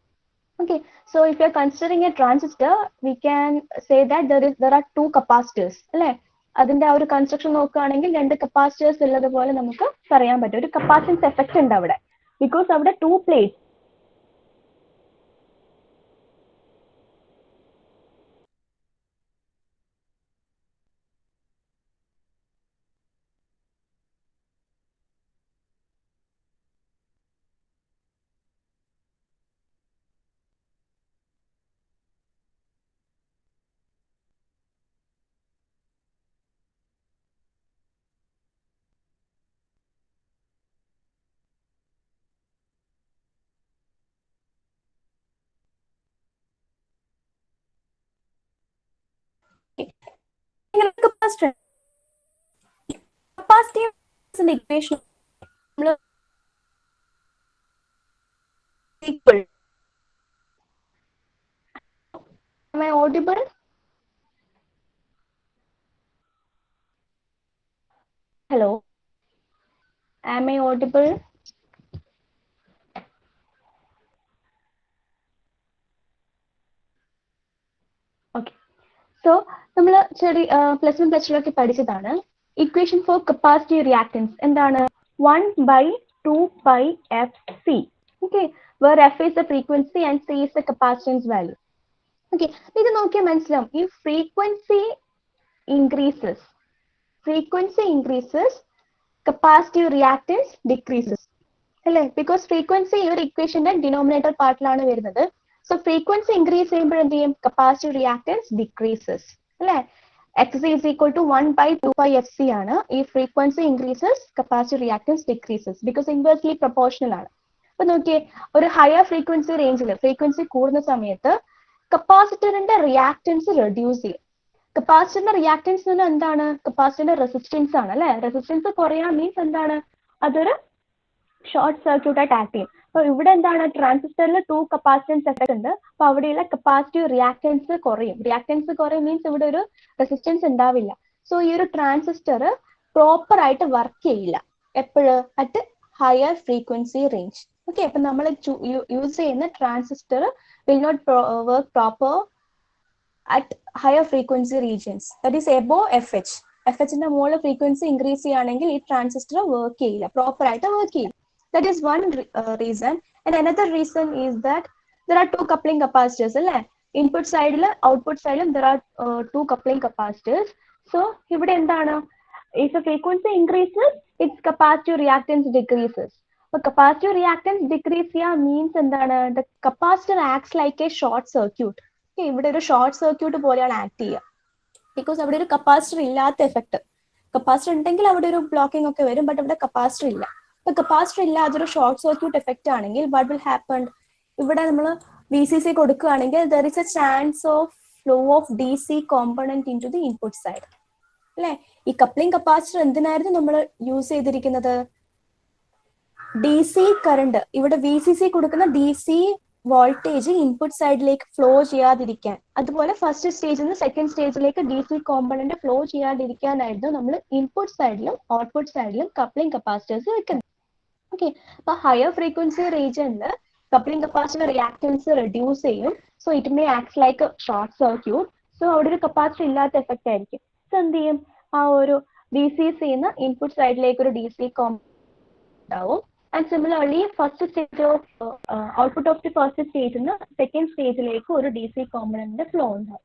Okay, so if you are considering a transistor, we can say that there are 2 capacitors അല്ലെ. അതിന്റെ ആ ഒരു construction നോക്കുകയാണെങ്കിൽ 2 capacitors ഉള്ളതുപോലെ നമുക്ക് പറയാൻ പറ്റും. ഒരു കപ്പാസിറ്റൻസ് എഫക്ട് ഉണ്ട് അവിടെ, ബിക്കോസ് അവിടെ 2 plates. Capacity equation equal. Am I audible? Hello, am I audible? Okay, so നമ്മൾ പ്ലസ് 1 പ്ലസ് 2 ഒക്കെ പഠിച്ചതാണ് ഇക്വേഷൻ ഫോർ കപ്പാസിറ്റി റിയാക്ടൻസ്. എന്താണ്? 1/2πfc. Okay, where f is the frequency and c is the capacitance value. Okay, ഇത് നോക്കിയാൽ മനസ്സിലാവും ഈ frequency increases capacitive reactance decreases അല്ലേ? Because frequency ഈ ഒരു ഇക്വേഷന്റെ ഡിനോമിനേറ്റർ പാർട്ടിലാണ് വരുന്നത്. സോ ഫ്രീക്വൻസി ഇൻക്രീസ് ചെയ്യുമ്പോൾ എന്ത് ചെയ്യും? കപ്പാസിറ്റീവ് റിയാക്ടൻസ് ഡിക്രീസസ് അല്ലേ? Xc is equal to 1 by 2 pi Fc ആണ്. ഈ frequency increases capacitive reactance decreases because inversely proportional ആണ്. അപ്പൊ നോക്കിയേ, ഒരു ഹയർ ഫ്രീക്വൻസി റേഞ്ചിൽ ഫ്രീക്വൻസി കൂടുന്ന സമയത്ത് കപ്പാസിറ്ററിന്റെ റിയാക്ടൻസ് റെഡ്യൂസ് ചെയ്യും. കപ്പാസിറ്ററിന്റെ റിയാക്ടൻസ് എന്ന് പറഞ്ഞാൽ എന്താണ്? കപ്പാസിറ്ററിന്റെ റെസിസ്റ്റൻസ് ആണ് അല്ലെ? റെസിസ്റ്റൻസ് കുറയാൻ മീൻസ് എന്താണ്? അതൊരു ഷോർട്ട് സർക്യൂട്ട് ആയിട്ട് ആക്ട് ചെയ്യും. അപ്പൊ ഇവിടെ എന്താണ്? ട്രാൻസിസ്റ്ററിൽ 2 കപ്പാസിറ്റൻസ് എഫക്ട് ഉണ്ട്. അപ്പൊ അവിടെയുള്ള കപ്പാസിറ്റീവ് റിയാക്ടൻസ് കുറയും. റിയാക്ടൻസ് കുറയും മീൻസ് ഇവിടെ ഒരു റെസിസ്റ്റൻസ് ഉണ്ടാവില്ല. സോ ഈ ഒരു ട്രാൻസിസ്റ്റർ പ്രോപ്പർ ആയിട്ട് വർക്ക് ചെയ്യില്ല എപ്പോഴും at higher frequency range. Okay, അപ്പൊ നമ്മൾ യൂസ് ചെയ്യുന്ന transistor will not work proper at higher frequency regions, that is above FH. FHന്റെ മുകളിൽ ഫ്രീക്വൻസി ഇൻക്രീസ് ചെയ്യുകയാണെങ്കിൽ ഈ ട്രാൻസിസ്റ്റർ വർക്ക് ചെയ്യില്ല, പ്രോപ്പർ ആയിട്ട് വർക്ക് ചെയ്യില്ല. That is one reason. And another reason is that there are 2 coupling capacitors. Input side, output side, there are 2 coupling capacitors. So, here endana? If the frequency increases, its capacitive reactance decreases. But capacitive reactance decrease means endana? The capacitor acts like a short circuit. Okay, here a short circuit പോലെയാണ് act ചെയ്യുക. Because അവിടെ ഒരു capacitor ഇല്ലാത്ത effect. Capacitor ഉണ്ടെങ്കിൽ അവിടെ ഒരു blocking ഒക്കെ വരും, ബട്ട് അവിടെ കപ്പാസിറ്റർ ഇല്ല. ഇപ്പൊ കപ്പാസിറ്റർ ഇല്ല, അതൊരു ഷോർട്ട് സർക്യൂട്ട് എഫക്റ്റ് ആണെങ്കിൽ വാട്ട് വിൽ ഹാപ്പൺ? ഇവിടെ നമ്മൾ VCC കൊടുക്കുകയാണെങ്കിൽ there is a chance of flow of DC component into the input side അല്ലെ? ഈ കപ്ലിംഗ് കപ്പാസിറ്റർ എന്തിനായിരുന്നു നമ്മൾ യൂസ് ചെയ്തിരിക്കുന്നത്? DC കറണ്ട്, ഇവിടെ VCC കൊടുക്കുന്ന DC വോൾട്ടേജ് ഇൻപുട്ട് സൈഡിലേക്ക് ഫ്ലോ ചെയ്യാതിരിക്കാൻ, അതുപോലെ ഫസ്റ്റ് സ്റ്റേജിൽ നിന്ന് സെക്കൻഡ് സ്റ്റേജിലേക്ക് DC കോമ്പണന്റ് ഫ്ലോ ചെയ്യാതിരിക്കാനായിരുന്നു നമ്മൾ ഇൻപുട്ട് സൈഡിലും ഔട്ട്പുട്ട് സൈഡിലും കപ്ലിംഗ് കപ്പാസിറ്റേഴ്സ് വെക്കുന്നത്. ഓക്കെ, അപ്പൊ ഹയർ ഫ്രീക്വൻസി റീജിയനിൽ കപ്ലിംഗ് കപ്പാസിറ്റർ റിയാക്ടൻസ് റെഡ്യൂസ് ചെയ്യും. So it may act like short circuit. So അവിടെ ഒരു കപ്പാസിറ്റർ ഇല്ലാത്ത എഫക്റ്റ് ആയിരിക്കും. സോ എന്ത് ചെയ്യും? ആ ഒരു DCന്ന് ഇൻപുട്ട് സൈഡിലേക്ക് ഒരു DC കോമ്പണന്റ് ഉണ്ടാവും. And similarly, first stage of output of the first stage in the second stage like ഒരു DC component flow ഉണ്ടാവും.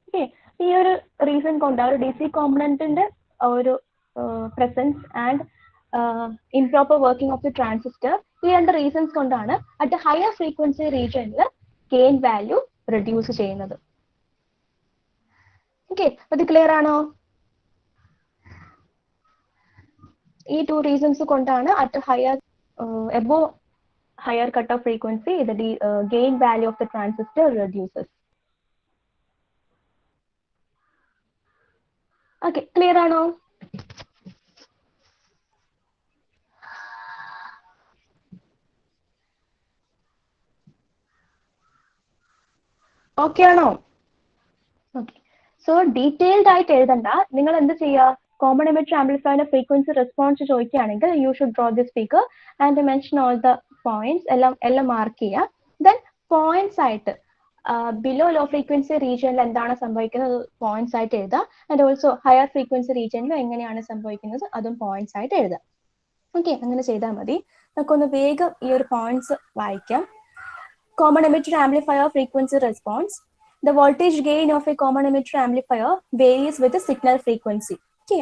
ഓക്കെ, ഈ ഒരു റീസൺ കൊണ്ട് ആ ഒരു DC കോമ്പണന്റിന്റെ ഒരു presence and improper working of the transistor, ഈ രണ്ട് റീസൺസ് കൊണ്ടാണ് at a higher frequency region gain value reduce ചെയ്യുന്നത്. ഓക്കെ, അത് ക്ലിയർ ആണോ? ഈ 2 റീസൺസ് കൊണ്ടാണ് at a above higher cutoff frequency the gain value of the transistor reduces. Okay, clear ആണോ? Okay ആണോ? ഓക്കെ, സോ ഡീറ്റെയിൽഡ് ആയിട്ട് എഴുതണ്ട. നിങ്ങൾ എന്ത് ചെയ്യുക? കോമൺ എമിറ്റർ ആംപ്ലിഫയറിന്റെ ഫ്രീക്വൻസി റെസ്പോൺസ് ചോദിക്കുകയാണെങ്കിൽ you should draw the speaker and mention all the points, എല്ലാം mark ചെയ്യുക. ദെൻ പോയിന്റ്സ് ആയിട്ട് ബിലോ ലോ ഫ്രീക്വൻസി റീജിയനിൽ എന്താണ് സംഭവിക്കുന്നത് പോയിന്റ്സ് ആയിട്ട് എഴുതുക. ആൻഡ് ഓൾസോ ഹയർ ഫ്രീക്വൻസി റീജിയനിൽ എങ്ങനെയാണ് സംഭവിക്കുന്നത് അതും പോയിന്റ്സ് ആയിട്ട് എഴുതുക. ഓക്കെ, അങ്ങനെ ചെയ്താൽ മതി. നമുക്കൊന്ന് വേഗം ഈ ഒരു പോയിന്റ്സ് വായിക്കാം. Common emitter amplifier frequency response. The voltage gain of a common emitter amplifier varies with the signal frequency. Okay,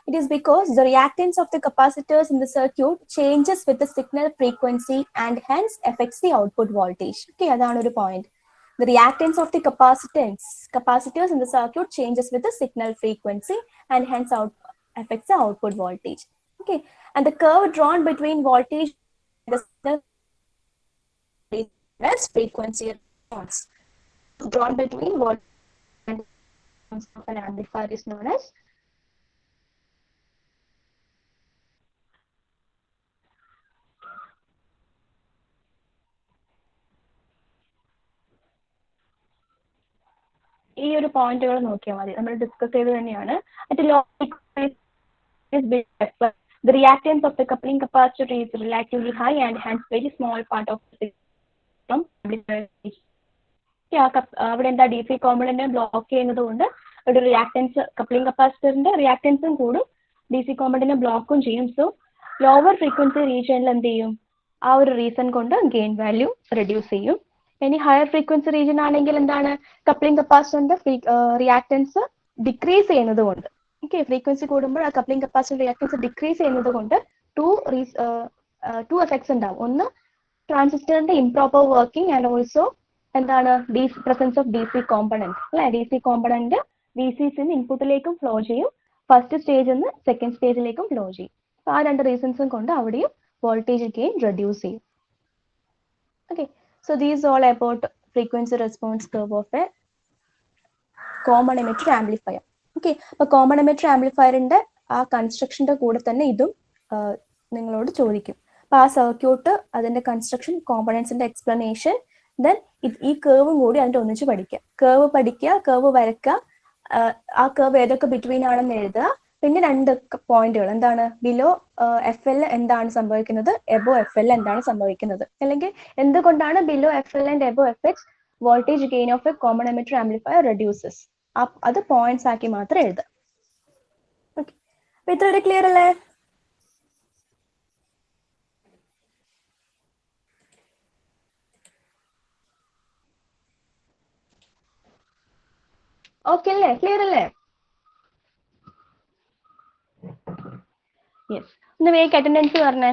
it is because the reactance of the capacitors in the circuit changes with the signal frequency and hence affects the output voltage. Okay, that's one point. The reactance of the capacitors in the circuit changes with the signal frequency and hence affects the output voltage. Okay, and the curve drawn between voltage and the signal as frequency response drawn between voltage and of an amplifier is known as ഈ ഒരു പോയിന്റുകൾ നോക്കിയാൽ മതി. നമ്മൾ discuss ചെയ്ത് തന്നെയാണ്. At low frequency the reactance of the coupling capacitor is relatively high and hence very small part of the അവിടെ എന്താ DC കോമ്പണന്റ് ബ്ലോക്ക് ചെയ്യുന്നത് കൊണ്ട് ഒരു റിയാക്ടൻസ് കപ്ലിംഗ് കപ്പാസിറ്ററിന്റെ റിയാക്ടൻസും കൂടും, DC കോമ്പണന്റിനെ ബ്ലോക്കും ചെയ്യും. സോ ലോവർ ഫ്രീക്വൻസി റീജിയനിൽ എന്ത് ചെയ്യും? ആ ഒരു റീസൺ കൊണ്ട് ഗെയിൻ വാല്യൂ റെഡ്യൂസ് ചെയ്യും. ഇനി ഹയർ ഫ്രീക്വൻസി റീജിയൻ ആണെങ്കിൽ എന്താണ് കപ്ലിംഗ് കപ്പാസിറ്ററിന്റെ റിയാക്ടൻസ് ഡിക്രീസ് ചെയ്യുന്നത് കൊണ്ട് ഓക്കെ ഫ്രീക്വൻസി കൂടുമ്പോൾ ആ കപ്ലിംഗ് കപ്പാസിറ്റർ റിയാക്ടൻസ് ഡിക്രീസ് ചെയ്യുന്നത് കൊണ്ട് ടു എഫക്ട്സ് ഉണ്ടാവും ഒന്ന് ട്രാൻസിസ്റ്ററിന്റെ ഇംപ്രോപ്പർ വർക്കിംഗ് ആൻഡ് ഓൾസോ എന്താണ് presence of D C component അല്ലെ ഡി സി കോമ്പണന്റ് വി സിന്ന് ഇൻപുട്ടിലേക്കും ഫ്ലോ ചെയ്യും ഫസ്റ്റ് സ്റ്റേജിൽ നിന്ന് സെക്കൻഡ് സ്റ്റേജിലേക്കും ഫ്ലോ ചെയ്യും ആ രണ്ട് റീസൺസും കൊണ്ട് അവിടെയും വോൾട്ടേജ് ഗെയിൻ റെഡ്യൂസ് ചെയ്യും okay so these all about frequency response curve of A common emitter amplifier okay അപ്പൊ കോമൺ എമിറ്റർ ആംപ്ലിഫയറിന്റെ ആ കൺസ്ട്രക്ഷന്റെ കൂടെ തന്നെ ഇതും നിങ്ങളോട് ചോദിക്കും അപ്പൊ ആ സർക്യൂട്ട് അതിന്റെ കൺസ്ട്രക്ഷൻ കോമ്പണൻസിന്റെ എക്സ്പ്ലനേഷൻ ദെൻ ഈ കേർവും കൂടി അതിന്റെ ഒന്നിച്ച് പഠിക്കുക കേർവ് വരയ്ക്കുക ആ കേർവ് ഏതൊക്കെ ബിറ്റ്വീൻ ആണെന്ന് എഴുതുക പിന്നെ രണ്ട് പോയിന്റുകൾ എന്താണ് ബിലോ എഫ് എൽ എന്താണ് സംഭവിക്കുന്നത് എബോ എഫ് എൽ എന്താണ് സംഭവിക്കുന്നത് അല്ലെങ്കിൽ എന്തുകൊണ്ടാണ് below F L and above F H voltage gain of A common emitter amplifier reduces അത് പോയിന്റ്സ് ആക്കി മാത്രം എഴുതുക ഓക്കെ അപ്പൊ ഇത്ര ക്ലിയർ അല്ലേ ഓക്കെ അല്ലേ ക്ലിയർ അല്ലേ യെസ് ഒന്ന് വേഗം അറ്റൻഡൻസ് പറഞ്ഞേ